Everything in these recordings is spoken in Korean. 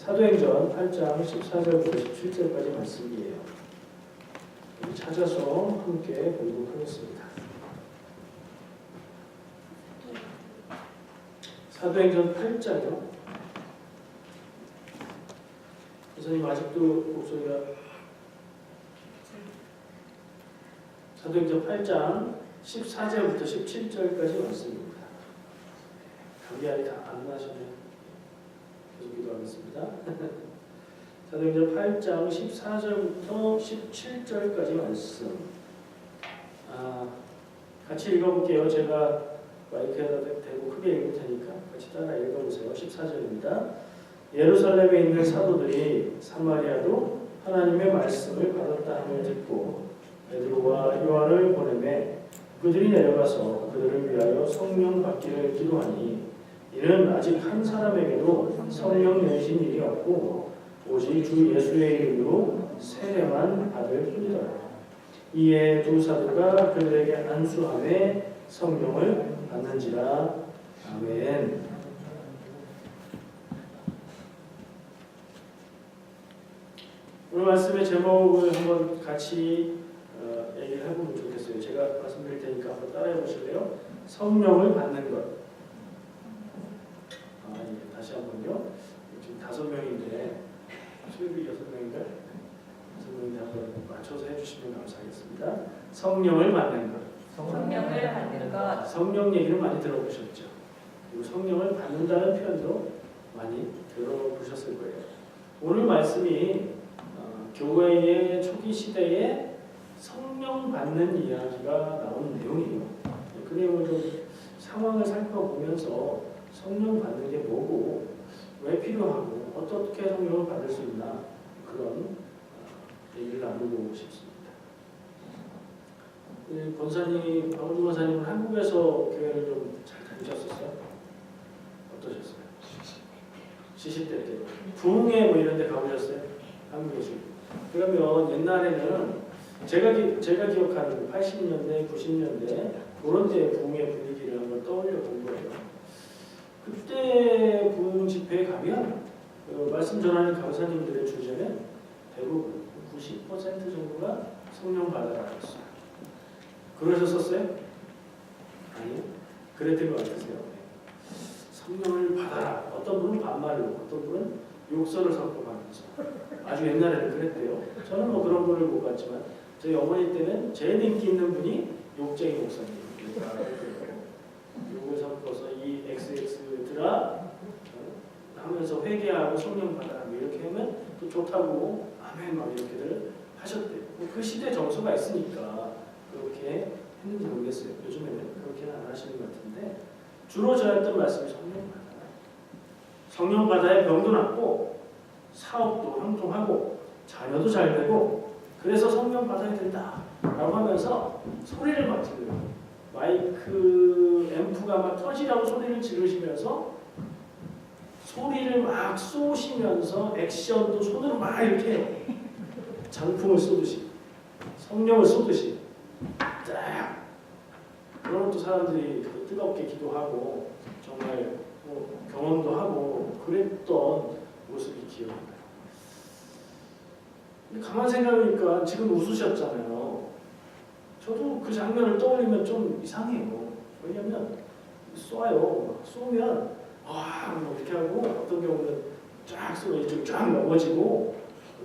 사도행전 8장 14절부터 17절까지 말씀이에요. 찾아서 함께 공부하겠습니다. 사도행전 8장이요. 교수님 아직도 목소리가 사도행전 8장 14절부터 17절까지 말씀입니다. 감기알이 다 안 나시네요. 계속 기도하겠습니다. 사도행전 8장 14절부터 17절까지 말씀. 같이 읽어볼게요. 제가 마이크에다 대고 크게 읽을 테니까 같이 따라 읽어보세요. 14절입니다. 예루살렘에 있는 사도들이 사마리아도 하나님의 말씀을 받았다 함을 듣고 베드로와 요한을 보내매 그들이 내려가서 그들을 위하여 성령 받기를 기도하니 이는 아직 한 사람에게도 성령 내신 일이 없고 오직 주 예수의 이름으로 세례만 받을 뿐이더라. 이에 두 사도가 그들에게 안수하되 성령을 받는지라. 아멘. 오늘 말씀의 제목을 한번 같이 얘기를 해보면 좋겠어요. 제가 말씀드릴 테니까 한번 따라해 보실래요? 성령을 받는 것. 예, 다시 한번요. 지금 5명인데 수요일이 6명인가요? 6명인데 한번 맞춰서 해주시면 감사하겠습니다. 성령을 받는 것. 성령을 받는 것. 성령 얘기를 많이 들어보셨죠? 그리고 성령을 받는다는 표현도 많이 들어보셨을 거예요. 오늘 말씀이 교회의 초기 시대에 성령 받는 이야기가 나오는 내용이에요. 그 내용을 좀 상황을 살펴보면서 성령 받는 게 뭐고 왜 필요하고 어떻게 성령을 받을 수 있나 그런 얘기를 나누고 싶습니다. 박원준 권사님은 한국에서 교회를 좀 잘 다니셨었어요? 어떠셨어요? 시실 때 이렇게 부흥회 뭐 이런 데 가보셨어요? 한국에서. 그러면 옛날에는 제가 기억하는 80년대, 90년대 그런 때 부흥회 분위기를 한번 떠올려 본 거예요. 그때 부흥 집회에 가면 말씀 전하는 강사님들의 주제는 대부분 90% 정도가 성령 받아라 했어요. 그러셨었어요? 아니요. 그랬던 것 같으세요? 성령을 받아라. 어떤 분은 반말로, 어떤 분은 욕설을 섞어가면서 아주 옛날에는 그랬대요. 저는 뭐 그런 분을 못 봤지만 저희 어머니 때는 제일 인기 있는 분이 욕쟁이 목사님. 욕을 섞어서 이 XX들아 하면서 회개하고 성령 받아라 이렇게 하면 또 좋다고 아멘 막 이렇게들 하셨대요. 그 시대 정서가 있으니까 그렇게 했는지 모르겠어요. 요즘에는 그렇게는 안 하시는 것 같은데 주로 전했던 말씀이 성령 받아라. 성령 받아야 병도 낫고 사업도 형통하고 자녀도 잘 되고 그래서 성령 받아야 된다 라고 하면서 소리를 막 질러요. 마이크 앰프가 막 터지라고 소리를 지르시면서 소리를 막 쏘시면서 액션도 손으로 막 이렇게 해요. 장풍을 쏘듯이 성령을 쏘듯이 딱 그런 또 사람들이 뜨겁게 기도하고 정말 뭐 경험도 하고 그랬던 모습이 기억나요. 근데 가만 생각해보니까 지금 웃으셨잖아요. 저도 그 장면을 떠올리면 좀 이상해요. 왜냐면 쏘아요. 쏘면 뭐 이렇게 하고 어떤 경우는 쫙 쏘면 이쪽 쫙 넘어지고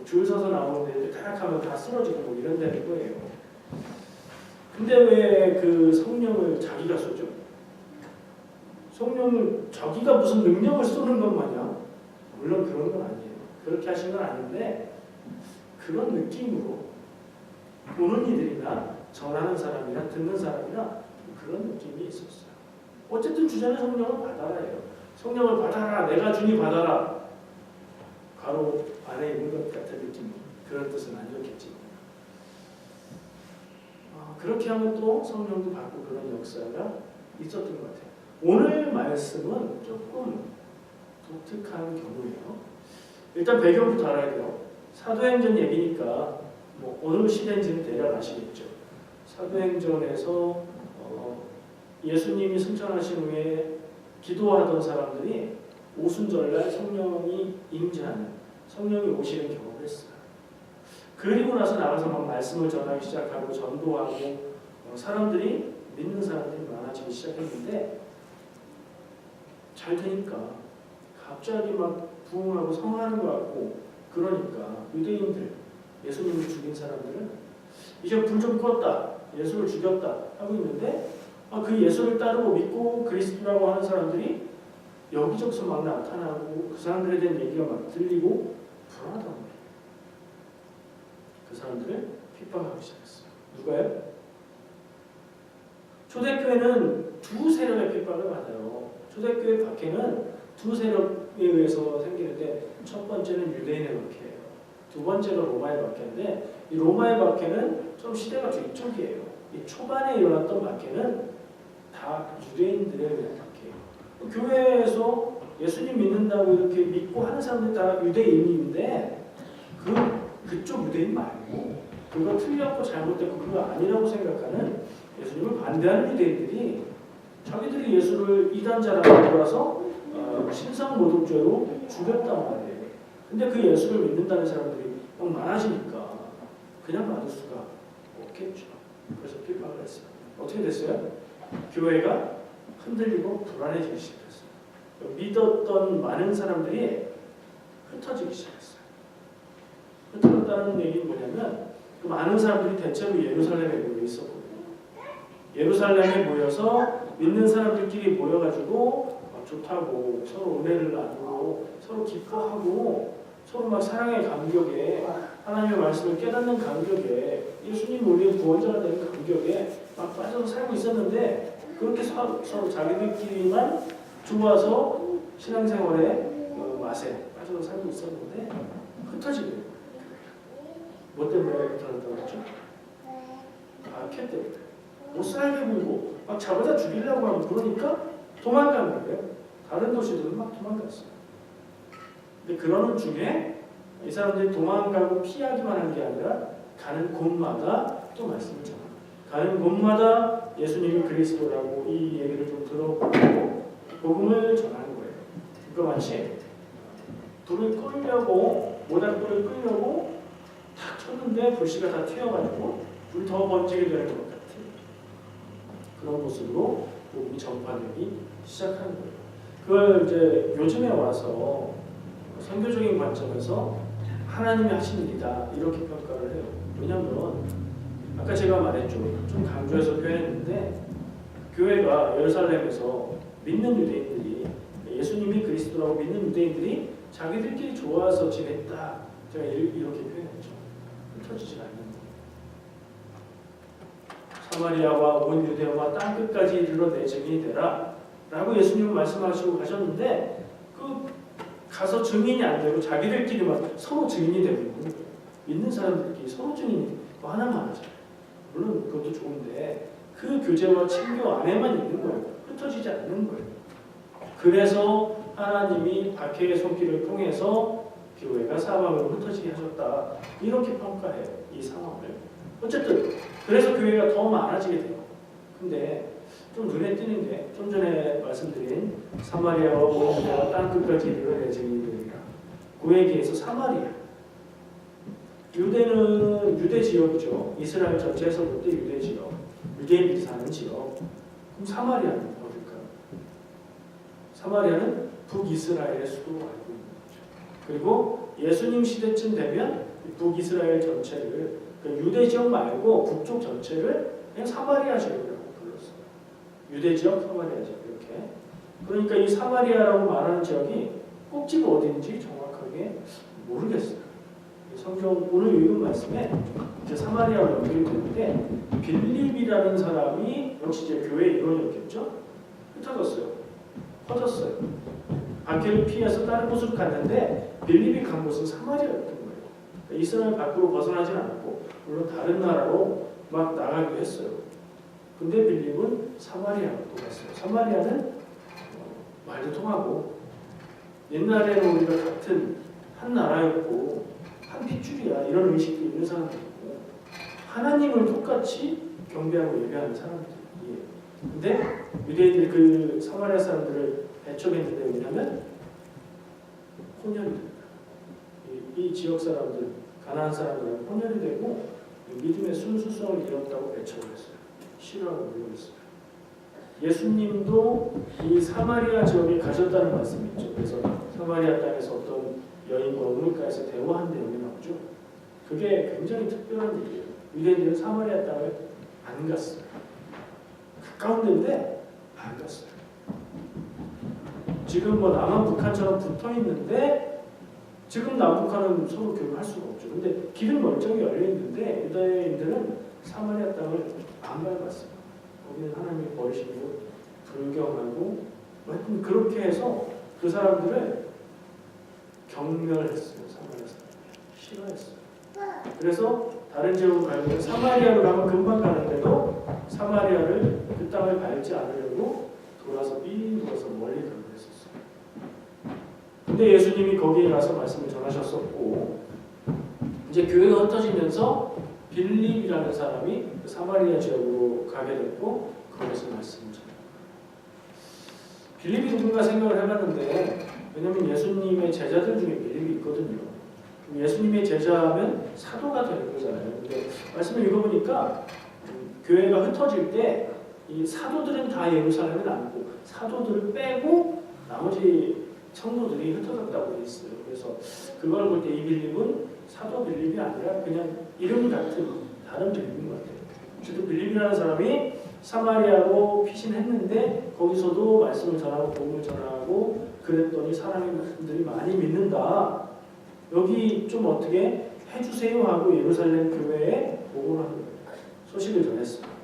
줄 서서 나오는데 딱 하면 다 쓰러지고 뭐 이런 데는 거예요. 근데 왜 그 성령을 자기가 쏘죠? 성령을 자기가 무슨 능력을 쏘는 것 마냥 물론 그런 건 아니에요. 그렇게 하신 건 아닌데 그런 느낌으로 보는 이들이나 전하는 사람이나 듣는 사람이나 그런 느낌이 있었어요. 어쨌든 주제는 성령을 받아라예요. 성령을 받아라. 내가 주니 받아라. 가로 안에 있는 것 같은 느낌. 그런 뜻은 아니었겠지. 그렇게 하면 또 성령도 받고 그런 역사가 있었던 것 같아요. 오늘 말씀은 조금 독특한 경우예요. 일단 배경부터 알아야 돼요. 사도행전 얘기니까 뭐 어느 시대인지는 대략 아시겠죠. 사도행전에서 예수님이 승천하신 후에 기도하던 사람들이 오순절날 성령이 임재하는, 성령이 오시는 경험을 했어요. 그리고 나서 나가서 막 말씀을 전하기 시작하고 전도하고 사람들이, 믿는 사람들이 많아지기 시작했는데 잘 되니까 갑자기 막 부흥하고 성하는 것 같고, 그러니까 유대인들, 예수님을 죽인 사람들은 이제 불 좀 껐다, 예수를 죽였다 하고 있는데 그 예수를 따르고 믿고 그리스도라고 하는 사람들이 여기저기서 막 나타나고 그 사람들에 대한 얘기가 막 들리고 불안하단 말이에요. 그 사람들을 핍박하기 시작했어요. 누가요? 초대교회는 두 세력의 핍박을 받아요. 초대교회 박해는 두 세력에 의해서 생기는데, 첫 번째는 유대인의 박해예요. 두 번째가 로마의 박해인데, 이 로마의 박해는 좀 시대가 좀 이쪽이에요. 이 초반에 일어났던 박해는 다 유대인들에 의한 박해예요. 교회에서 예수님 믿는다고 이렇게 믿고 하는 사람들이 다 유대인인데 그쪽 유대인 말고, 그거 틀렸고 잘못됐고 그거 아니라고 생각하는 예수님을 반대하는 유대인들이 자기들이 예수를 이단자라고 돌아서 신상모독죄로 죽였단 말이에요. 근데 그 예수를 믿는다는 사람들이 너무 많아지니까 그냥 놔둘 수가 없겠죠. 그래서 핍박을 했어요. 어떻게 됐어요? 교회가 흔들리고 불안해지기 시작했어요. 믿었던 많은 사람들이 흩어지기 시작했어요. 흩어졌다는 얘기는 뭐냐면, 그 많은 사람들이 대체로 예루살렘에 모여 있었거든요. 예루살렘에 모여서 믿는 사람들끼리 모여가지고 좋다고 서로 은혜를 나누고 서로 기뻐하고 서로 막 사랑의 감격에, 하나님의 말씀을 깨닫는 감격에, 예수님 우리의 구원자가 되는 감격에 막 빠져서 살고 있었는데, 그렇게 서로 자기들끼리만 좋아서 신앙생활의 맛에 빠져서 살고 있었는데 흩어지게 돼요. 뭐 때문에 흩어졌다고 그랬죠? 박해 때문에. 못 살게 굴고 막 잡아다 죽이려고 하고, 그러니까 도망가는 거예요. 다른 도시들은 막 도망갔어요. 근데 그러는 중에 이 사람들이 도망가고 피하기만 한 게 아니라 가는 곳마다 또 말씀을 전합니다. 가는 곳마다 예수님이 그리스도라고 이 얘기를 좀 들어보고 복음을 전하는 거예요. 그러니까 마치 불을 끄려고, 모닥불을 끄려고 탁 쳤는데 불씨가 다 튀어가지고 불이 더 번지게 되는 것 같은 그런 모습으로 복음이 전파되기 시작하는 거예요. 그걸 이제 요즘에 와서 선교적인 관점에서 하나님이 하시는 일이다 이렇게 평가를 해요. 왜냐하면 아까 제가 말했죠. 좀 강조해서 표현했는데, 교회가 예루살렘에서 믿는 유대인들이, 예수님이 그리스도라고 믿는 유대인들이 자기들끼리 좋아서 지냈다, 제가 이렇게 표현했죠. 흩어지지 않는 거예요. 사마리아와 온 유대와 땅끝까지 이르러 내 증인이 되라 라고 예수님은 말씀하시고 가셨는데, 가서 증인이 안 되고 자기들끼리만 서로 증인이 되고 있는 거예요. 믿는 사람들끼리 서로 증인이 뭐 하나만 하죠. 물론 그것도 좋은데 그 교제와 친교 안에만 있는 거예요. 흩어지지 않는 거예요. 그래서 하나님이 박해의 손길을 통해서 교회가 사방으로 흩어지게 하셨다, 이렇게 평가해요. 이 상황을. 어쨌든 그래서 교회가 더 많아지게 돼요. 근데 좀 눈에 띄는 게, 좀 전에 말씀드린 사마리아와 온 유대와 땅끝까지 이르러 내 증인이 되리라, 그 얘기에서 사마리아, 유대는 유대 지역이죠. 이스라엘 전체에서 볼 때 유대 지역, 유대인들이 사는 지역. 그럼 사마리아는 어딜까요? 사마리아는 북이스라엘의 수도로 알고 있는 거죠. 그리고 예수님 시대쯤 되면 북이스라엘 전체를, 그러니까 유대 지역 말고 북쪽 전체를 그냥 사마리아 지역이라고 불렀어요. 유대 지역, 사마리아 지역 이렇게. 그러니까 이 사마리아라고 말하는 지역이 꼭지가 어딘지 정확하게 모르겠어요. 성경 오늘 읽은 말씀에 이제 사마리아와 연결이 되는데, 빌립이라는 사람이 역시 이제 교회 일원이었겠죠. 흩어졌어요. 퍼졌어요. 박해를 피해서 다른 곳으로 갔는데 빌립이 간 곳은 사마리아였던 거예요. 그러니까 이스라엘 밖으로 벗어나진 않았고, 물론 다른 나라로 막 나가기도 했어요. 근데 빌립은 사마리아로 또 갔어요. 사마리아는 말도 통하고, 옛날에는 우리가 같은 한 나라였고 한 핏줄이야 이런 의식도 있는 사람들이고, 하나님을 똑같이 경배하고 예배하는 사람들이에요. 근데 유대인들이 그 사마리아 사람들을 배척했는데, 왜냐하면 혼혈이 된다. 이 지역 사람들, 가나안 사람들은 혼혈이 되고 믿음의 순수성을 잃었다고 배척을 했어요. 싫어하고 물러있어요. 예수님도 이 사마리아 지역에 가셨다는 말씀이 있죠. 그래서 사마리아 땅에서 어떤 여인과 우물가에서 대화한 내용이 나오죠. 그게 굉장히 특별한 일이에요. 유대인들은 사마리아 땅을 안 갔어요. 가까운 데인데 안 갔어요. 지금 뭐 남한 북한처럼 붙어 있는데 지금 남북한은 서로 교류할 수가 없죠. 근데 길은 멀쩡히 열려 있는데 유대인들은 사마리아 땅을 안 밟았어요. 거기는 하나님이 버리시고 불경하고 하여튼 그렇게 해서 그 사람들을 경멸했어요. 사마리아 사람들 싫어했어요. 그래서 다른 지역으로 가면 사마리아로 가면 금방 가는데도 사마리아를 그 땅을 밟지 않으려고 돌아서 삥 돌아서 멀리 가고 했었어요. 근데 예수님이 거기에 가서 말씀을 전하셨었고 이제 교회가 흩어지면서 빌립이라는 사람이 그 사마리아 지역으로 가게 됐고 거기서 말씀을 전해요. 빌립이 누군가 생각을 해봤는데 왜냐하면 예수님의 제자들 중에 빌립이 있거든요. 예수님의 제자하면 사도가 되는 거잖아요. 근데 말씀을 읽어보니까 교회가 흩어질 때 이 사도들은 다 예루살렘에 남고 사도들을 빼고 나머지 성도들이 흩어졌다고 돼 있어요. 그래서 그걸 볼 때 이 빌립은 사도 빌립이 아니라 그냥 이름 같은 다른 빌립인 것 같아요. 어쨌든 빌립이라는 사람이 사마리아로 피신했는데 거기서도 말씀을 전하고 복음을 전하고 그랬더니 사람들이 많이 믿는다. 여기 좀 어떻게 해주세요 하고 예루살렘 교회에 보고를 하는 거예요. 소식을 전했어요.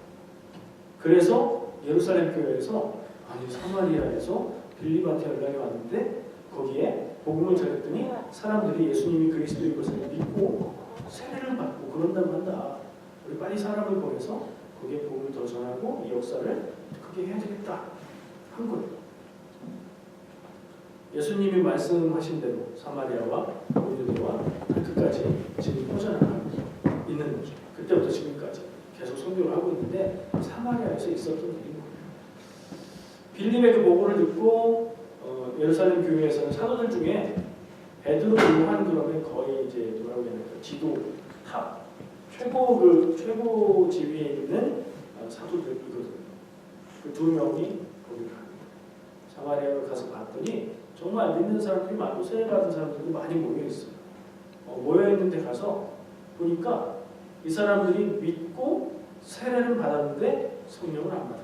그래서 예루살렘 교회에서 아니 사마리아에서 빌립한테 연락이 왔는데 거기에 복음을 전했더니 사람들이 예수님이 그리스도인 것을 믿고 세례를 받고 그런다고 한다. 우리 빨리 사람을 보내서 거기에 복음을 더 전하고 이 역사를 크게 해야 되겠다 한 거예요. 예수님이 말씀하신 대로 사마리아와 유대와 끝까지 지금 퍼져나가고 있는 거죠. 그때부터 지금까지 계속 선교를 하고 있는데 사마리아에서 있었던 일인 거예요. 빌립의 그 보고를 듣고 예루살렘 교회에서는 사도들 중에 베드로, 요한 그러면 거의 이제 뭐라고 해야 될까 지도 탑 최고 지위에 있는 사도들이거든요. 그 두 명이 거기 갑니다. 사마리아에 가서 봤더니 정말 믿는 사람들이 많고 세례 받은 사람들도 많이 모여 있어요. 모여 있는 데 가서 보니까 이 사람들이 믿고 세례를 받았는데 성령을 안 받은 거예요.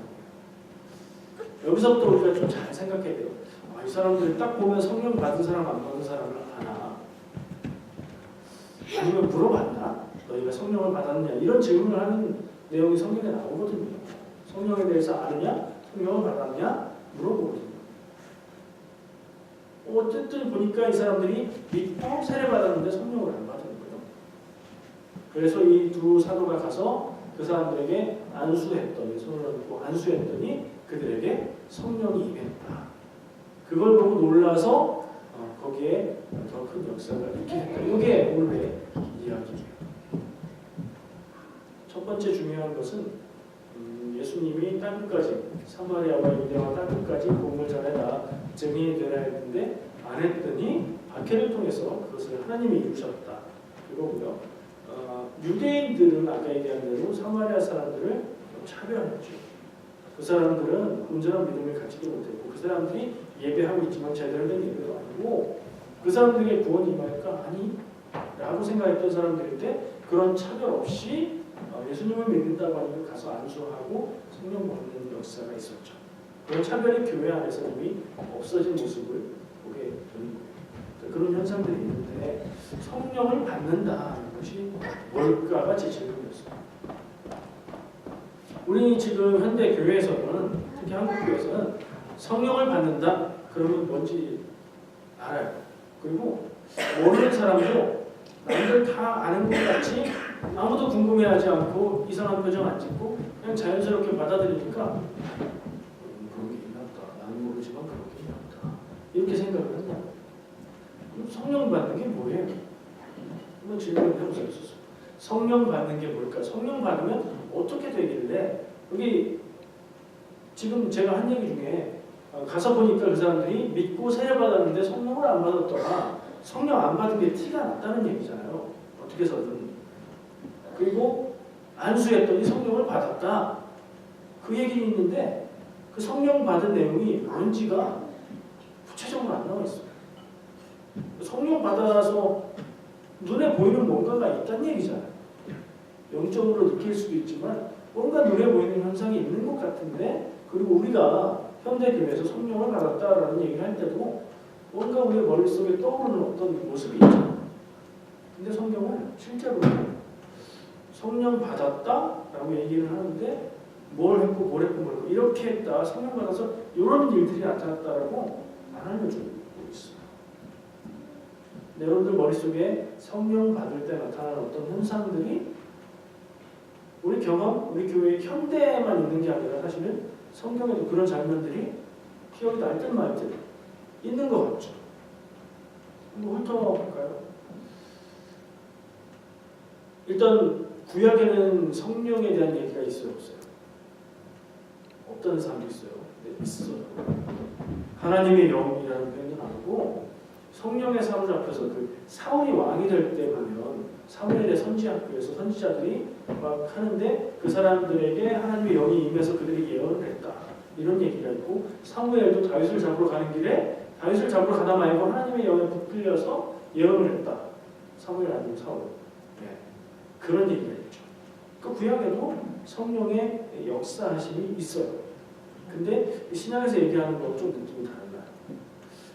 여기서부터 우리가 좀 잘 생각해야 돼요. 이 사람들이 딱 보면 성령 받은 사람 안 받은 사람을 아나? 아니면 물어봤나? 너희가 성령을 받았느냐? 이런 질문을 하는 내용이 성경에 나오거든요. 성령에 대해서 아느냐? 성령을 받았냐? 물어보거든요. 어쨌든 보니까 이 사람들이 믿고 세례 받았는데 성령을 안 받은 거예요. 그래서 이 두 사도가 가서 그 사람들에게 안수했더니 손을 얹고 안수했더니 그들에게 성령이 임했다. 그걸 보고 놀라서 거기에 더 큰 역사가 있게 됐다. 이게 오늘의 이야기예요. 첫 번째 중요한 것은 예수님이 땅끝까지 사마리아와 유대와 땅끝까지 복음을 전해라 증인이 되라 했는데 안 했더니 박해를 통해서 그것을 하나님이 이루셨다. 그거고요. 유대인들은 아까 얘기한 대로 사마리아 사람들을 차별했죠. 그 사람들은 온전한 믿음을 갖지도 못했고 그 사람들이 예배하고 있지만 제대로 된 예배도 아니고 그 사람들에게 구원이 임할까? 아니 라고 생각했던 사람들인데 그런 차별 없이 예수님을 믿는다고 하니까 가서 안수하고 성령 받는 역사가 있었죠. 그런 차별이 교회 안에서 이미 없어진 모습을 보게 되는 거예요. 그런 현상들이 있는데 성령을 받는다는 것이 뭘까가 제 질문이었습니다. 우리 지금 현대 교회에서는 특히 한국 교회에서는 성령을 받는다 그러면 뭔지 알아요. 그리고 모르는 사람도 남들 다 아는 것 같이 아무도 궁금해하지 않고 이상한 표정 안 짓고 그냥 자연스럽게 받아들이니까 그런 게 있나 보다. 나는 모르지만 그런 게 있나 보다. 이렇게 생각을 한다. 성령 받는 게 뭐예요? 한번 질문을 해보세요. 성령 받는 게 뭘까? 성령 받으면 어떻게 되길래 여기 지금 제가 한 얘기 중에 가서 보니까 그 사람들이 믿고 세례 받았는데 성령을 안 받았더라. 안 받은 게 티가 났다는 얘기잖아요. 어떻게 해서든. 그리고 안수했더니 성령을 받았다. 그 얘기는 있는데 그 성령 받은 내용이 뭔지가 구체적으로 안 나와 있어요. 성령 받아서 눈에 보이는 뭔가가 있다는 얘기잖아요. 영적으로 느낄 수도 있지만 뭔가 눈에 보이는 현상이 있는 것 같은데, 그리고 우리가 현대교회에서 성령을 받았다라는 얘기를 할 때도 뭔가 우리 머릿속에 떠오르는 어떤 모습이 있죠. 근데 성경은 실제로 성령 받았다라고 얘기를 하는데 뭘 했고 이렇게 했다, 성령 받아서 이런 일들이 나타났다라고 안 알려주고 있어요. 여러분들 머릿속에 성령 받을 때 나타나는 어떤 현상들이 우리 경험, 우리 교회 현대에만 있는 게 아니라 사실은 성경에도 그런 장면들이 기억이 날 듯 말 듯 있는 것 같죠. 한번 훑어볼까요? 일단 구약에는 성령에 대한 얘기가 있어요, 없어요? 없다는 사람도 있어요. 네, 있어요. 하나님의 영이라는 표현은 나오고, 성령의 사로잡혀서 그 사울이 왕이 될 때 보면 사무엘의 선지학교에서 선지자들이 막 하는데 그 사람들에게 하나님의 영이 임해서 그들이 예언을 했다, 이런 얘기가 있고, 사무엘도 다윗을 잡으러 가는 길에 다윗을 잡으러 가다 말고 하나님의 영에 부풀려서 예언을 했다. 사무엘 아니면 사울. 네. 그런 얘기가 있죠. 그 구약에도 성령의 역사하심이 있어요. 근데 신약에서 얘기하는 건 좀 느낌이 달라요.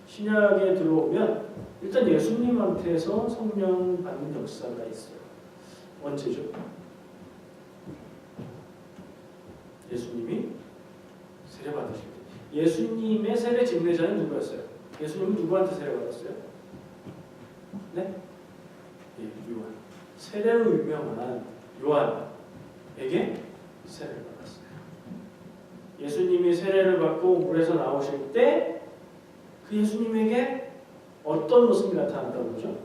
신약에 들어오면 일단 예수님한테서 성령 받는 역사가 있어요. 언제죠? 예수님이 세례 받으실 때. 예수님의 세례 직례자는 누구였어요? 예수님은 누구한테 세례 받았어요? 네? 예, 요한. 세례로 유명한 요한에게 세례를 받았어요. 예수님이 세례를 받고 물에서 나오실 때 그 예수님에게 어떤 모습이 나타난다고 그러죠?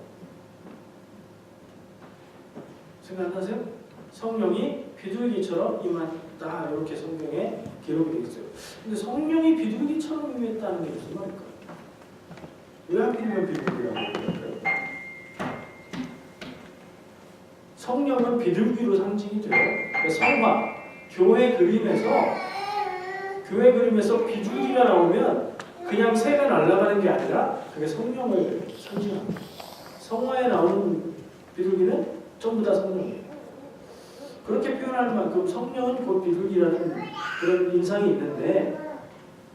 생각나세요? 성령이 비둘기처럼 임했다, 이렇게 성경에 기록이 되어 있어요. 근데 성령이 비둘기처럼 임했다는 게 무슨 말일까요? 왜 하필이면 비둘기라고 그럴까요? 성령은 비둘기로 상징이 돼요. 성화, 교회 그림에서 비둘기가 나오면 그냥 새가 날아가는 게 아니라 그게 성령을 상징합니다. 성화에 나오는 비둘기는 전부 다 성령이에요. 그렇게 표현할 만큼 성령은 곧 비둘기라는 그런 인상이 있는데,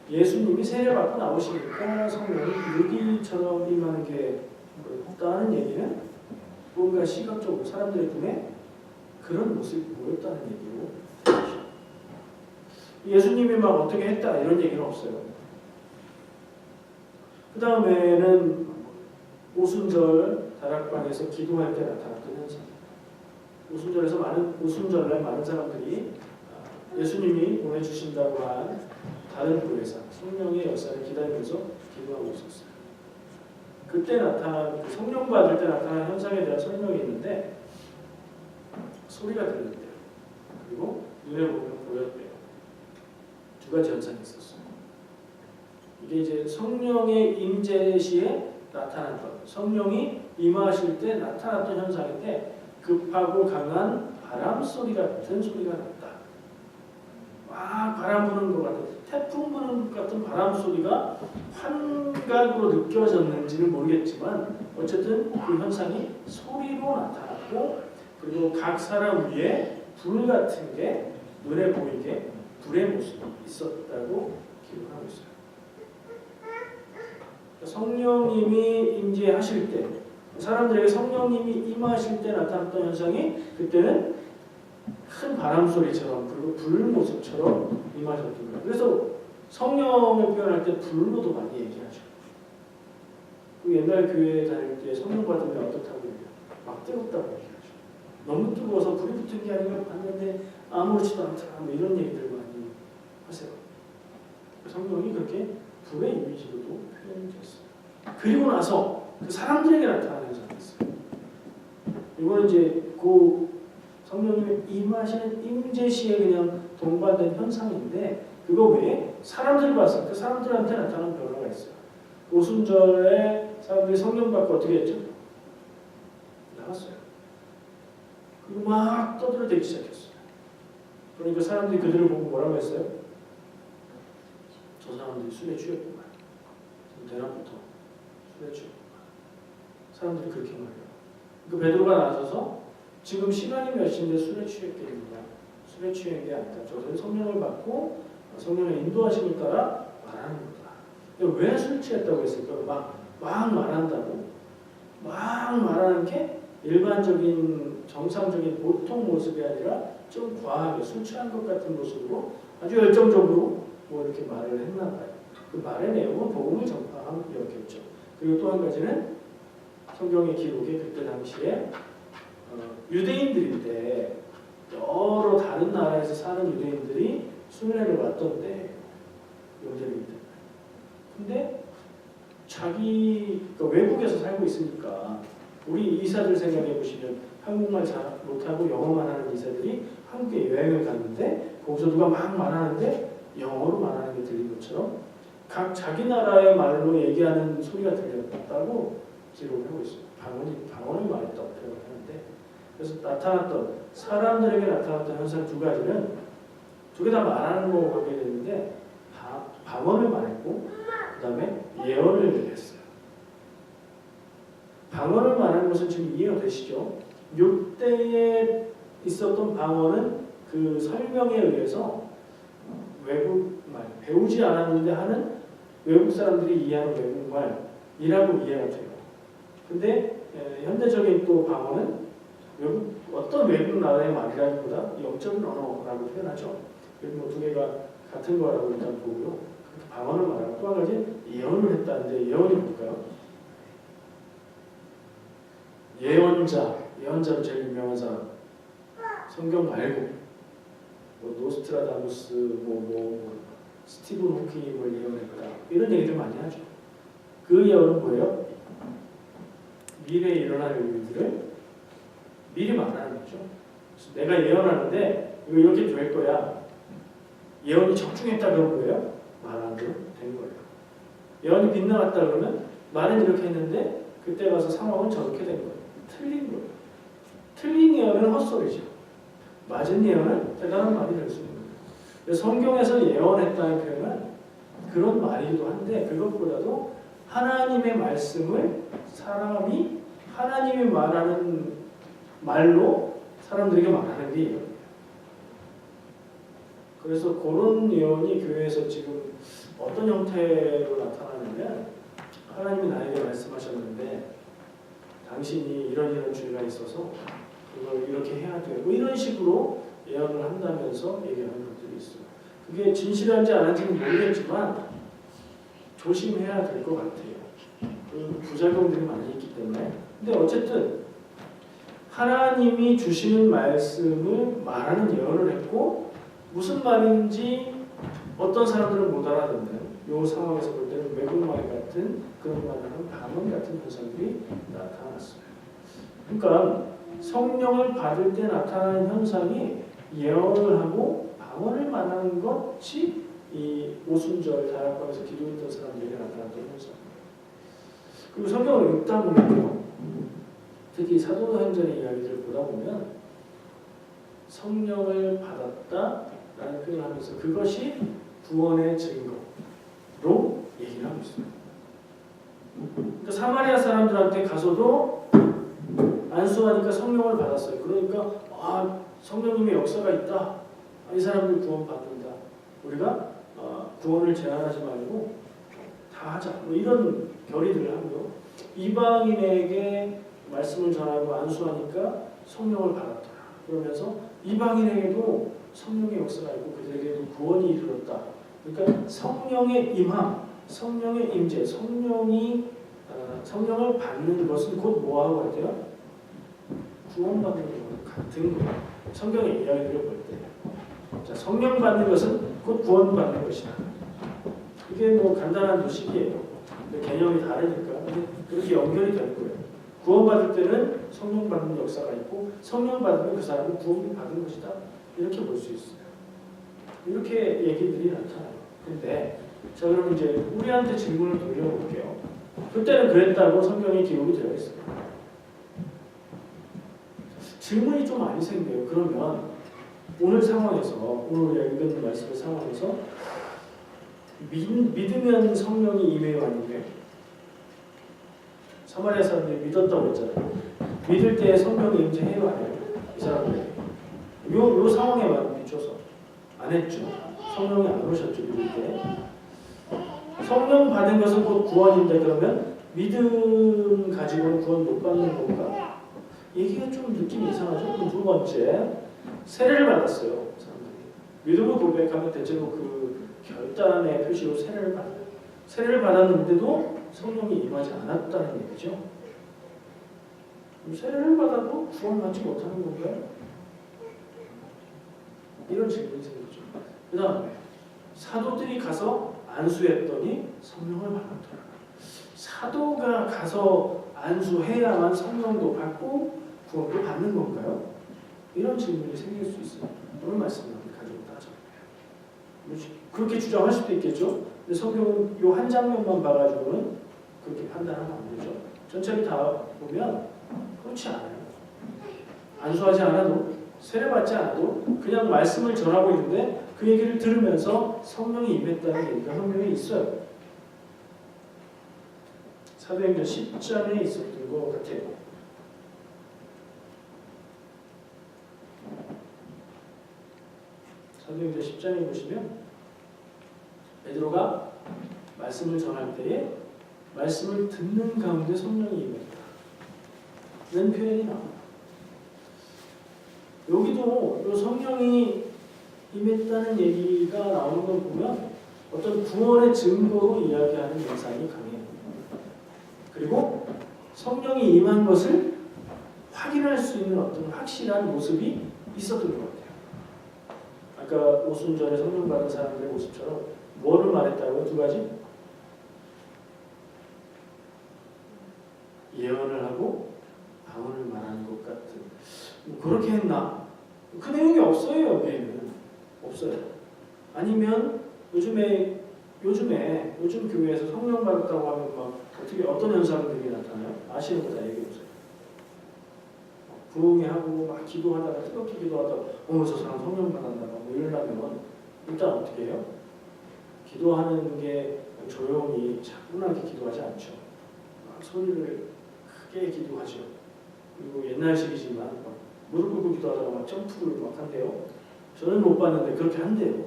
예수님이 세례받고 나오시니까 성령이 비둘기처럼 임하는 게 없다는 얘기는 뭔가 시각적으로 사람들의 눈에 그런 모습이 보였다는 얘기로, 예수님이 막 어떻게 했다 이런 얘기는 없어요. 그 다음에는 오순절 다락방에서 기도할 때 나타났던 현상. 오순절날 많은 사람들이 예수님이 보내주신다고 한 다른 교회사, 성령의 역사를 기다리면서 기도하고 있었어요. 그때 나타난, 성령 받을 때 나타난 현상에 대한 설명이 있는데, 소리가 들렸대요. 그리고 눈에 보였대요. 두 가지 현상이 있었어요. 이게 이제 성령의 임재 시에 나타났던, 성령이 임하실 때 나타났던 현상인데, 급하고 강한 바람 소리 같은 소리가 났다. 막 바람 부는 것 같은, 태풍 부는 것 같은 바람 소리가 환각으로 느껴졌는지는 모르겠지만 어쨌든 그 현상이 소리로 나타났고, 그리고 각 사람 위에 불 같은 게 눈에 보이게 불의 모습이 있었다고 기록하고 있어요. 성령님이 임재하실 때, 사람들에게 성령님이 임하실 때 나타났던 현상이 그때는 큰 바람 소리처럼, 그리고 불 모습처럼 임하셨던 거예요. 그래서 성령을 표현할 때 불로도 많이 얘기하죠. 그 옛날 교회 다닐 때 성령 받으면 어떻다고 얘기해요? 막 뜨겁다고 얘기하죠. 너무 뜨거워서 불이 붙은 게 아니라 봤는데 아무렇지도 않더라, 뭐 이런 얘기들 많이 하세요. 성령이 그렇게 불의 이미지로도 표현이 됐어요. 그리고 나서 그 사람들에게 나타나는 현상이 있어요. 이거는 이제 그 성령님의 임하시는 임재 시에 그냥 동반된 현상인데, 그거 외에 사람들이 봤을 때 그 사람들한테 나타나는 변화가 있어요. 오순절에 사람들이 성령 받고 어떻게 했죠? 나갔어요. 그리고 막 떠들어대기 시작했어요. 그러니까 사람들이 그들을 보고 뭐라고 했어요? 저 사람들이 술에 취했구만. 대낮부터 술에 취했구만. 사람들이 그렇게 말해요. 그 베드로가 나서서 지금 시간이 몇 시인데 술에 취했겠느냐? 술에 취한 게 아니다. 저들은 성령을 받고 성령의 인도하심을 따라 말하는 거다. 왜 술 취했다고 했을까? 막 말한다고? 막 말하는 게 일반적인 정상적인 보통 모습이 아니라 좀 과하게 술 취한 것 같은 모습으로 아주 열정적으로 뭐 이렇게 말을 했나 봐요. 그 말의 내용은 복음을 전파함이었겠죠. 그리고 또 한 가지는 성경의 기록에 그때 당시에 유대인들인데 여러 다른 나라에서 사는 유대인들이 순례를 왔던데 영재민들. 근데 자기가 외국에서 살고 있으니까 우리 이사들 생각해 보시면 한국말 잘 못하고 영어만 하는 이사들이 한국에 여행을 갔는데 거기서 누가 막 말하는데 영어로 말하는 게 들린 것처럼 각 자기 나라의 말로 얘기하는 소리가 들렸다고 기록을 하고 있어요. 방언을 말했다고 표현을 하는데 그래서 사람들에게 나타났던 현상 두 가지는 두 개 다 말하는 거고 관계되는데 방언을 말했고 그 다음에 예언을 했어요. 방언을 말하는 것은 지금 이해가 되시죠? 이때에 있었던 방언은 그 설명에 의해서 외국말, 배우지 않았는데 하는 외국 사람들이 이해하는 외국말이라고 이해가 돼요. 근데 현대적인 또 방언은 어떤 외국 나라의 말이라기보다 영적인 언어라고 표현하죠. 그래서 뭐 두 개가 같은 거라고 일단 보고요. 방언을 말하고 또 한 가지 예언을 했다는데 예언이 뭘까요? 예언자로 제일 유명한 사람. 성경 말고 뭐 노스트라다무스, 스티븐 호킹이 뭘 예언했다 이런 얘기들 많이 하죠. 그 예언은 뭐예요? 미래에 일어날 일들을 미리 말하는 거죠. 내가 예언하는데 이거 이렇게 될 거야. 예언이 적중했다 그런 거예요? 말 안 해도 된 거예요. 예언이 빗나갔다 그러면 말은 이렇게 했는데 그때 가서 상황은 저렇게 된 거예요. 틀린 거예요. 틀린 예언은 헛소리죠. 맞은 예언은 대단한 말이 될 수 있는 거예요. 성경에서 예언했다는 표현은 그런 말이기도 한데 그것보다도 하나님의 말씀을 사람이 하나님이 말하는 말로 사람들에게 말하는 게 예언이에요. 그래서 그런 예언이 교회에서 지금 어떤 형태로 나타나냐면 하나님이 나에게 말씀하셨는데 당신이 이런 죄가 있어서 그걸 이렇게 해야 돼. 뭐 이런 식으로 예언을 한다면서 얘기하는 것들이 있어요. 그게 진실한지 아닌지는 모르겠지만 조심해야 될 것 같아요. 그 부작용들이 많이 있기 때문에. 근데 어쨌든 하나님이 주시는 말씀을 말하는 예언을 했고 무슨 말인지 어떤 사람들은 못 알아듣는 이 상황에서 볼 때는 외국말 같은 그런 말을 하는 방언 같은 현상들이 나타났어요. 그러니까 성령을 받을 때 나타나는 현상이 예언을 하고 방언을 말하는 것이 이 오순절 다락방에서 기도했던 사람들에게 나타났던 현상입니다. 그리고 성경을 읽다 보면요, 특히 사도행전의 이야기를 보다 보면 성령을 받았다라는 표현을 하면서 그것이 구원의 증거로 얘기를 하고 있어요. 그러니까 사마리아 사람들한테 가서도 안수하니까 성령을 받았어요. 그러니까 성령님의 역사가 있다. 이 사람들 구원 받는다. 우리가 구원을 제한하지 말고 다 하자. 뭐 이런 결의들을 하고요. 이방인에게 말씀을 전하고 안수하니까 성령을 받았다. 그러면서 이방인에게도 성령의 역사가 있고 그들에게도 구원이 이르렀다. 그러니까 성령의 임함, 성령의 임재, 성령을 받는 것은 곧 뭐하고 같아요? 구원받는 것 같은 거예요. 성경의 이야기를 볼 때. 자, 성령 받는 것은 곧 구원받는 것이다. 이게 뭐 간단한 도식이에요. 개념이 다르니까 그렇게 연결이 될 거예요. 구원받을 때는 성령 받는 역사가 있고 성령 받으면 그 사람은 구원을 받은 것이다. 이렇게 볼 수 있어요. 이렇게 얘기들이 나타나요. 근데 자, 그럼 이제 우리한테 질문을 돌려볼게요. 그때는 그랬다고 성경에 기록이 되어 있어요. 질문이 좀 많이 생겨요. 그러면 오늘 상황에서 오늘 우리가 읽은 말씀의 상황에서 믿으면 성령이 임해요, 아니에요? 사마리아 사람들이 믿었다고 했잖아요. 믿을 때 성령이 임재해요, 안 해요? 이 사람들이 요 상황에만 비춰서 안 했죠. 성령이 안 오셨죠, 믿을 때. 성령 받은 것은 곧 구원인데 그러면 믿음 가지고는 구원 못 받는 건가? 얘기가 좀 느낌이 이상하죠. 그럼 두 번째, 세례를 받았어요. 사람들이. 믿음을 고백하면 대체로 그 결단의 표시로 세례를 받아요. 세례를 받았는데도 성령이 임하지 않았다는 얘기죠. 그럼 세례를 받아도 구원받지 못하는 건가요? 이런 질문이 생기죠. 그 다음에 사도들이 가서 안수했더니 성령을 받았더라. 사도가 가서 안수해야만 성령도 받고 구원도 받는 건가요? 이런 질문이 생길 수 있어요. 오늘 말씀을 가지고 따져봐요. 그렇게 주장할 수도 있겠죠. 근데 성경은 이 한 장면만 봐가지고는 그렇게 판단하면 안 되죠. 전체를 다 보면 그렇지 않아요. 안수하지 않아도 세례받지 않아도 그냥 말씀을 전하고 있는데 그 얘기를 들으면서 성령이 임했다는 얘기가 성경에 있어요. 사도행전 10장에 있었던 것 같아요. 사도행전 10장에 보시면 베드로가 말씀을 전할 때에 말씀을 듣는 가운데 성령이 임했다 라는 표현이 나옵니다. 여기도 이 성령이 임했다는 얘기가 나오는 걸 보면 어떤 구원의 증거로 이야기하는 현상이 강해요. 그리고 성령이 임한 것을 확인할 수 있는 어떤 확실한 모습이 있었던 것 같아요. 아까 오순절에 성령 받은 사람들의 모습처럼 뭐를 말했다고요? 두 가지? 예언을 하고 방언을 말하는 것 같은 뭐 그렇게 했나? 그 내용이 없어요. 여기에는 없어요. 아니면 요즘 교회에서 성령 받았다고 하면 막 어떻게 어떤 현상들이 나타나요? 아시는 거 다 얘기해 보세요. 부흥회 하고 막 기도하다가 뜨겁게 기도하다가 저 사람 성령 받았나 뭐 이러려면 일단 어떻게 해요? 기도하는 게 조용히 차분하게 기도하지 않죠. 막 소리를 크게 기도하죠. 그리고 옛날식이지만 막 무릎 꿇고 기도하다가 막 점프를 막 한대요. 저는 못 봤는데 그렇게 한대요.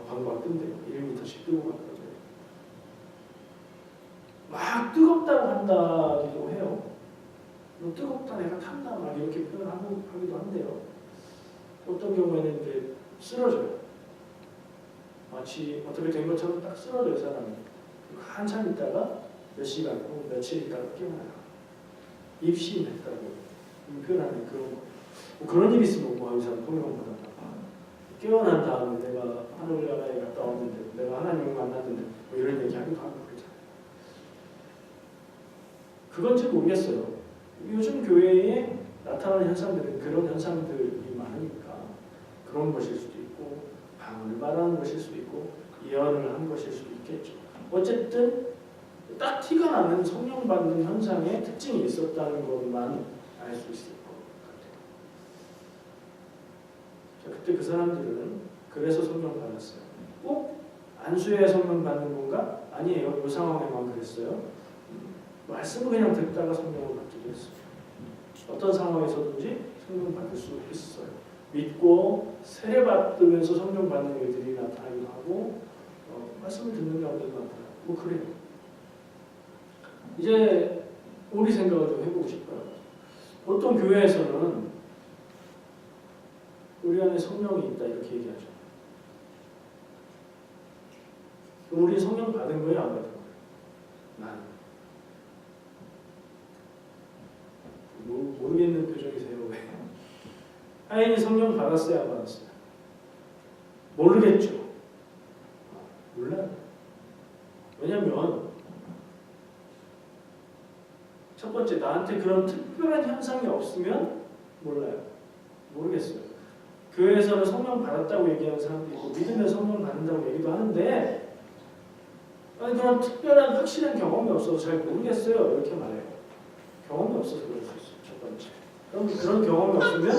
방금 뜬대요. 1m씩 뜨고 갔거든요. 막 뜨겁다고 한다기도 해요. 뜨겁다 내가 탄다 막 이렇게 표현하기도 한대요. 어떤 경우에는 이제 쓰러져요. 마치 어떻게 된 것처럼 딱 쓰러져요 사람이. 한참 있다가 몇 시간 혹은 며칠 있다가 깨어나요. 입신했다고 표현하는 그런 거. 그런 일이 있으면 이 사람 성령 받았나. 깨어난 다음에 내가 하늘나라에 갔다 왔는데 내가 하나님을 만났는데 뭐 이런 얘기하기도 하고 그러잖아요. 그건지 모르겠어요. 요즘 교회에 나타나는 현상들은 그런 현상들이 많으니까 그런 것일 수도 있고 방언을 말하는 것일 수도 있고 예언을 한 것일 수도 있겠죠. 어쨌든 딱 티가 나는 성령 받는 현상의 특징이 있었다는 것만 알 수 있을 것 같아요. 자, 그때 그 사람들은 그래서 성령 받았어요. 꼭 안수에 성령 받는 건가? 아니에요. 이 상황에만 그랬어요. 말씀을 그냥 듣다가 성령을 받기도 했어요. 어떤 상황에서든지 성령 받을 수 있어요. 믿고 세례 받으면서 성령 받는 일들이 나타나기도 하고 말씀을 듣는 가운데도 나타나고 뭐 그래요. 이제 우리 생각을 좀 해보고 싶어요. 보통 교회에서는 우리 안에 성령이 있다 이렇게 얘기하죠. 그럼 우리 성령 받은 거예요? 안 받은 거예요? 나는 모르겠는 표정이세요. 왜? 하인이 성령 받았어요? 안 받았어요? 모르겠죠. 몰라요. 왜냐면 첫 번째 나한테 그런 특별한 현상이 없으면 몰라요. 모르겠어요. 교회에서는 성령 받았다고 얘기하는 사람도 있고 믿으면 성령 받는다고 얘기도 하는데 그런 특별한 확실한 경험이 없어서 잘 모르겠어요. 이렇게 말해요. 경험이 없어서 그럴 수 있어요. 첫 번째. 그럼 그런 경험이 없으면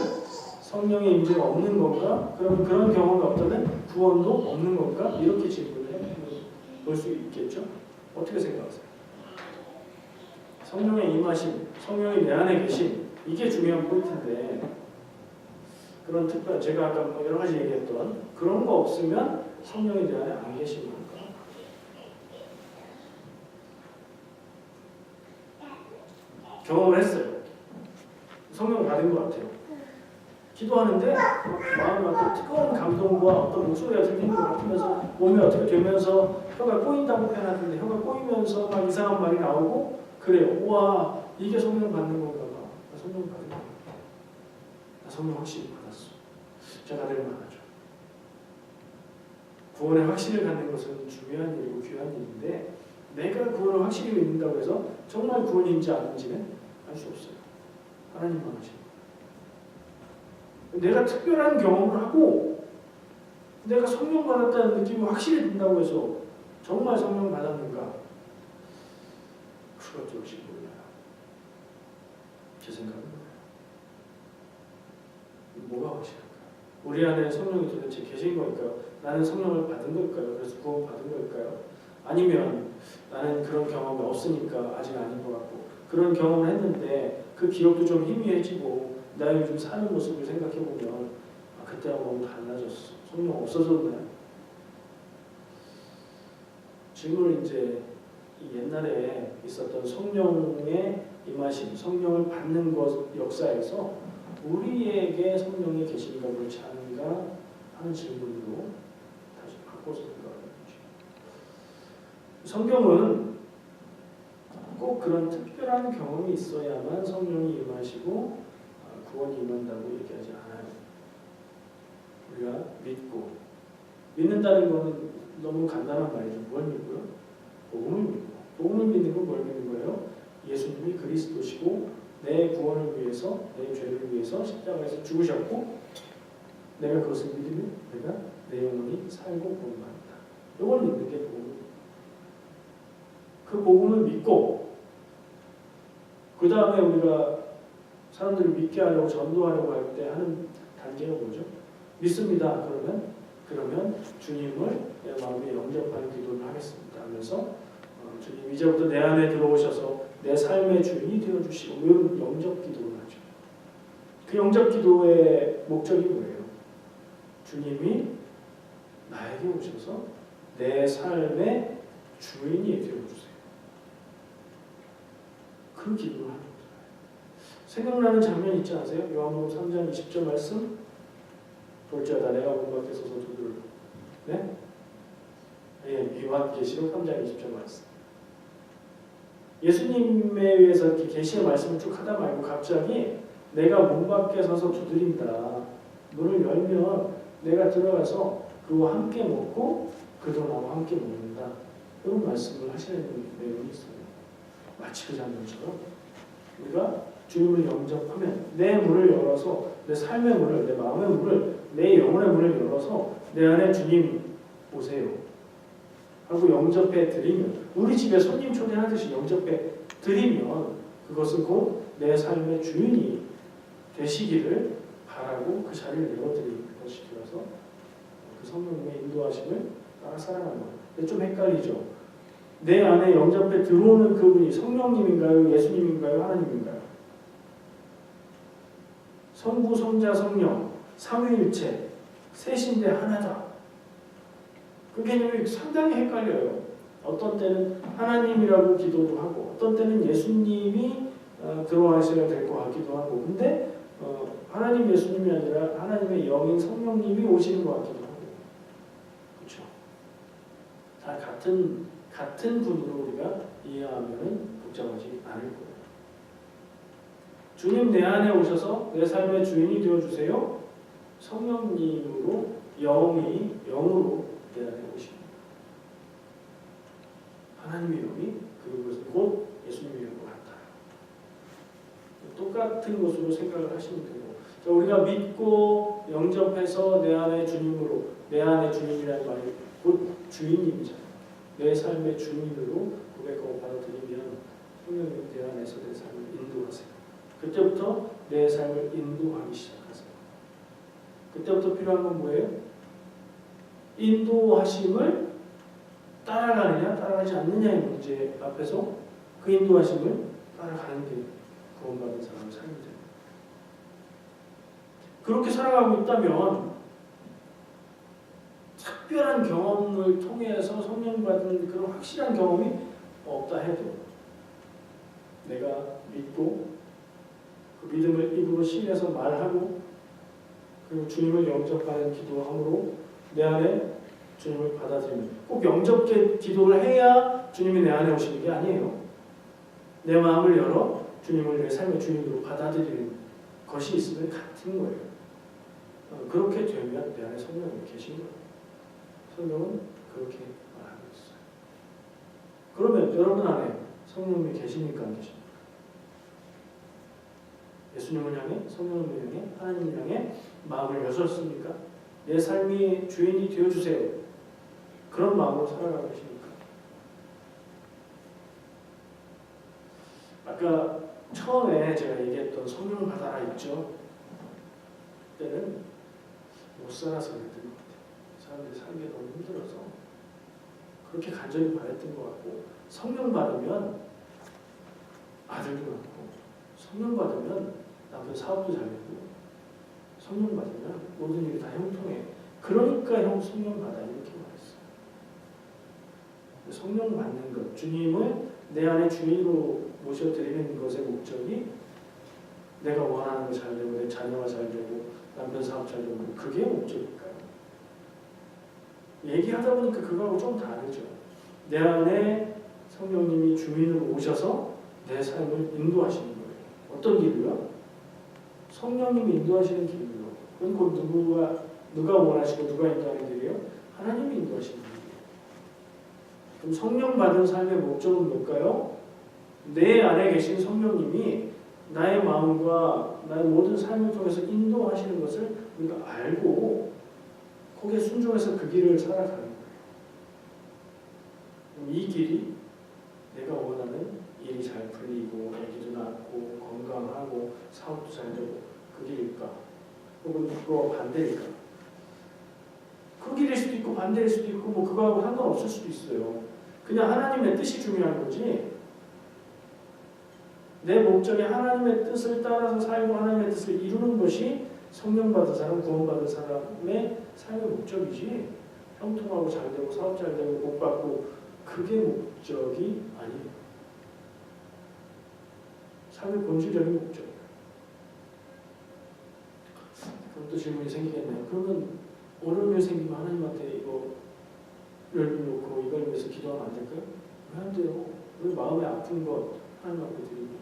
성령의 임재가 없는 건가? 그러면 그런 경험이 없다면 구원도 없는 건가? 이렇게 질문을 해볼 수 있겠죠? 어떻게 생각하세요? 성령의 임하심, 성령이 내 안에 계심, 이게 중요한 포인트인데 그런 특별, 제가 아까 뭐 여러 가지 얘기했던 그런 거 없으면 성령이 내 안에 안 계신 건가? 경험을 했어요. 성령 받은 것 같아요. 기도하는데 마음에 어떤 뜨거운 감동과 어떤 목소리가 들리는 것 같으면서 몸이 어떻게 되면서 혀가 꼬인다고 표현하던데 혀가 꼬이면서 막 이상한 말이 나오고 그래요. 우와, 이게 성령 받는 건가 봐. 나 성령 받은 거 같아. 나 성령 확실히 받았어. 제가 될 만하죠. 구원의 확신을 갖는 것은 중요한 일이고 귀한 일인데 내가 구원을 확실히 믿는다고 해서 정말 구원인지 아닌지는 알 수 없어요. 하나님만 하시고 내가 특별한 경험을 하고 내가 성령 받았다는 느낌이 확실히 든다고 해서 정말 성령 받았는가? 그것도 역시 몰라요. 제 생각은 뭐가 확실할까? 우리 안에 성령이 도대체 계신 걸까요? 나는 성령을 받은 걸까요? 그래서 구원 받은 걸까요? 아니면 나는 그런 경험이 없으니까 아직 아닌 것 같고 그런 경험을 했는데 그 기억도 좀 희미해지고 나 요즘 사는 모습을 생각해보면 그때하고 너무 달라졌어. 성령 없어졌나요? 질문을 이제 옛날에 있었던 성령의 임하심, 성령을 받는 것 역사에서 우리에게 성령이 계신가 그렇지 않은가 하는 질문으로 다시 바꿔서 생각하는 거죠. 성경은 꼭 그런 특별한 경험이 있어야만 성령이 임하시고 구원이 임한다고 얘기하지 않아요. 우리가 믿는다는 것은 너무 간단한 말이죠. 뭘 믿고요? 복음을 믿고. 복음을 믿는 건 뭘 믿는 거예요? 예수님이 그리스도시고 내 구원을 위해서, 내 죄를 위해서 십자가에서 죽으셨고 내가 그것을 믿으면 내가 내 영혼이 살고 구원받는다. 이걸 믿는 게 복음입니다. 그 복음을 믿고 그 다음에 우리가 사람들을 믿게 하려고 전도하려고 할 때 하는 단계가 뭐죠? 믿습니다. 그러면 주님을 내 마음에 영접하는 기도를 하겠습니다 하면서 주님 이제부터 내 안에 들어오셔서 내 삶의 주인이 되어주시고 이런 영접 기도를 하죠. 그 영접 기도의 목적이 뭐예요? 주님이 나에게 오셔서 내 삶의 주인이 되어주세요. 그 기도를 하는 거예요. 생각나는 장면 있지 않으세요? 요한복음 3장 20절 말씀 볼지어다 내가 문 밖에 서서 두드려. 네? 예, 요한계시록 3장 20절 말씀. 예수님에 의해서 이렇게 계시의 말씀을 쭉 하다 말고 갑자기 내가 문 밖에 서서 두드린다. 문을 열면 내가 들어가서 그와 함께 먹고 그도 나와 함께 먹는다. 이런 말씀을 하시는 내용이 있어요. 마치 그 장면처럼 우리가 주님을 영접하면 내 문을 열어서 내 삶의 문을, 내 마음의 문을, 내 영혼의 문을 열어서 내 안에 주님 오세요 하고 영접해 드리면 우리 집에 손님 초대하듯이 영접해 드리면 그것은 곧 내 삶의 주인이 되시기를 바라고 그 자리를 열어드리는 것이 되어서 그 성령님의 인도하심을 따라 살아가는 거예요. 근데 좀 헷갈리죠. 내 안에 영접해 들어오는 그분이 성령님인가요? 예수님인가요? 하나님인가요? 성부, 성자, 성령, 삼위일체, 셋인데 하나다. 그 개념이 상당히 헷갈려요. 어떤 때는 하나님이라고 기도도 하고 어떤 때는 예수님이 들어와셔야 될 것 같기도 하고 근데 하나님 예수님이 아니라 하나님의 영인 성령님이 오시는 것 같기도 하고 그렇죠? 다 같은 분으로 우리가 이해하면 복잡하지 않을 거예요. 주님 내 안에 오셔서 내 삶의 주인이 되어주세요. 성령님으로 영으로 내 안에 오십니다. 하나님의 영이 그것은 곧 예수님의 영과 같다. 똑같은 것으로 생각을 하시면 되고 자, 우리가 믿고 영접해서 내 안에 주님으로 내 안에 주님이라는 말이 곧 주인님이잖아요. 내 삶의 주인으로 고백하고 받아들이면 성령님 내 안에서 내 삶을 인도하세요. 그때부터 내 삶을 인도하기 시작하세요. 그때부터 필요한 건 뭐예요? 인도하심을 따라가느냐 따라가지 않느냐의 문제 앞에서 그 인도하심을 따라가는 게 구원받은 사람의 삶이 됩니다. 그렇게 살아가고 있다면 특별한 경험을 통해서 성령받은 그런 확실한 경험이 없다 해도 내가 믿고 그 믿음을 입으로 시인해서 말하고 그리고 주님을 영접하는 기도함으로 내 안에 주님을 받아들이는, 꼭 영접의 기도를 해야 주님이 내 안에 오시는 게 아니에요. 내 마음을 열어 주님을 내 삶의 주인으로 받아들이는 것이 있으면 같은 거예요. 그렇게 되면 내 안에 성령이 계신 거예요. 성령은 그렇게 말하고 있어요. 그러면 여러분 안에 성령님이 계십니까? 안 계십니까? 예수님을 향해, 성령을 향해, 하나님을 향해 마음을 여셨습니까? 내 삶이 주인이 되어주세요. 그런 마음으로 살아가고 계십니까? 아까 처음에 제가 얘기했던 성령 받아라 있죠? 그때는 못 살아서 그랬던 것 같아요. 사람들이 살기 너무 힘들어서 그렇게 간절히 바랬던 것 같고, 성령 받으면 아들도 낳고, 성령 받으면 남편 사업도 잘 되고, 성령 받으면 모든 일이 다 형통해. 그러니까 형 성령 받아 이렇게 말했어요. 성령 받는 것, 주님을 내 안에 주인으로 모셔드리는 것의 목적이 내가 원하는 거 잘 되고, 내 자녀가 잘 되고, 남편 사업 잘 되고, 그게 목적일까요? 얘기하다 보니까 그거하고 좀 다르죠. 내 안에 성령님이 주인으로 오셔서 내 삶을 인도하시는 거예요. 어떤 길로요? 성령님이 인도하시는 길로. 그건 곧 누가 원하시고 누가 인도하는 길이에요? 하나님이 인도하시는 길이에요. 그럼 성령 받은 삶의 목적은 뭘까요? 내 안에 계신 성령님이 나의 마음과 나의 모든 삶을 통해서 인도하시는 것을 우리가 알고 거기에 순종해서 그 길을 살아가는 거예요. 이 길이 내가 원하는 일이 잘 풀리고 애기도 낳고 건강하고 사업도 잘 되고 그 길일까? 혹은 그거 반대일까? 그 길일 수도 있고 반대일 수도 있고 뭐 그거하고 상관없을 수도 있어요. 그냥 하나님의 뜻이 중요한 거지, 내 목적이 하나님의 뜻을 따라서 살고 하나님의 뜻을 이루는 것이 성령 받은 사람, 구원받은 사람의 삶의 목적이지, 형통하고 잘 되고 사업 잘 되고 복 받고 그게 목적이 아니에요. 삶의 본질적인 목적이에요. 그럼 또 질문이 생기겠네요. 그러면 어려움이 생기면 하나님한테 이거를 놓고 이걸 위해서 기도하면 안 될까요? 왜 안 돼요? 우리 마음에 아픈 것 하나님 앞에 드리고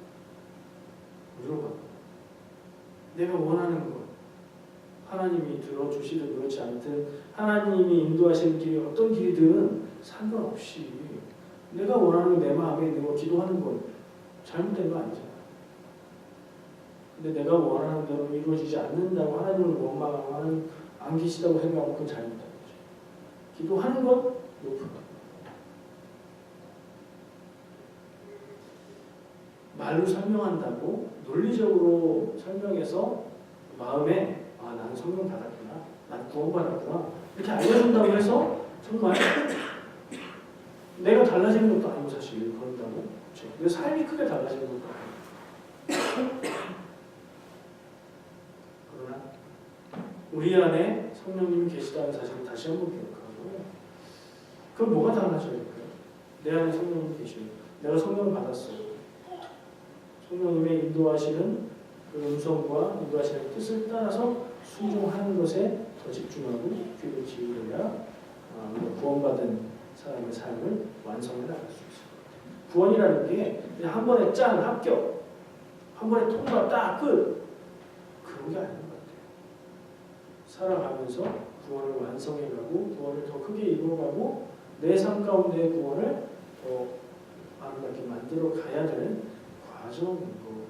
물어봐. 내가 원하는 것 하나님이 들어주시든 그렇지 않든 하나님이 인도하시는 길이 어떤 길이든 상관없이 내가 원하는 내 마음에 있는 거 기도하는 건 잘못된 거 아니잖아. 근데 내가 원하는 대로 이루어지지 않는다고 하나님을 원망하고 안 계시다고 생각하면 그건 잘못된 거지. 기도하는 건 높은 거. 말로 설명한다고 논리적으로 설명해서 마음에 나는 성령 받았구나, 난 구원받았구나 이렇게 알려준다고 해서 정말 내가 달라지는 것도 아니고 사실 그런다고, 그렇죠? 내 삶이 크게 달라지는 것도 아니고. 그러나 우리 안에 성령님이 계시다는 사실을 다시 한번 기억하고, 그럼 뭐가 달라져야 될까요? 내 안에 성령님이 계시면 내가 성령을 받았어요. 성령님의 인도하시는 그 음성과 인도하시는 뜻을 따라서 순종하는 것에 더 집중하고 귀를 기울여야 구원받은 사람의 삶을 완성해 나갈 수 있어요. 구원이라는 게 그냥 한 번에 짠 합격, 한 번에 통과 딱 끝, 그런 게 아닌 것 같아요. 살아가면서 구원을 완성해가고 구원을 더 크게 이루어가고 내 삶 가운데의 구원을 더 아름답게 만들어 가야 되는 과정인 것 같아요.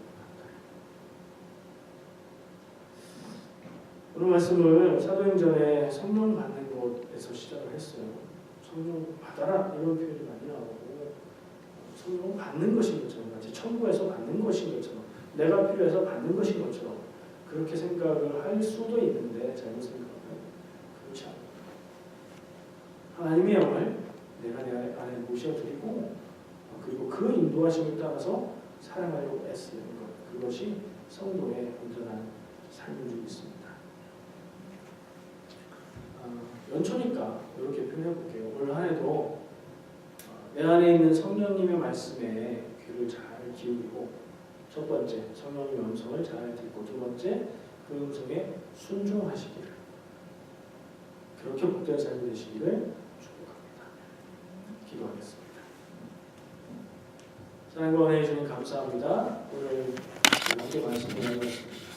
오늘 말씀을 사도행전에 성령 받는 곳에서 시작을 했어요. 성령 받아라 이런 표현이 많이 나오고, 성령 받는 것인 것처럼 마치 천국에서 받는 것인 것처럼 내가 필요해서 받는 것인 것처럼 그렇게 생각을 할 수도 있는데 잘못 생각하면 그렇지 않아요. 하나님의 영을 내가 내 안에 모셔드리고 그리고 그 인도하심을 따라서 사랑하려고 애쓰는 것, 그것이 성도의 온전한 삶인 줄 믿습니다. 연초니까 이렇게 표현해 볼게요. 올 한 해도 내 안에 있는 성령님의 말씀에 귀를 잘 기울이고, 첫 번째 성령님의 음성을 잘 듣고, 두 번째 그 음성에 순종하시기를, 그렇게 복된 삶이 되시기를 축복합니다. 기도하겠습니다. 사랑과 은혜해 주님 감사합니다. 오늘 함께 말씀 나누었습니다.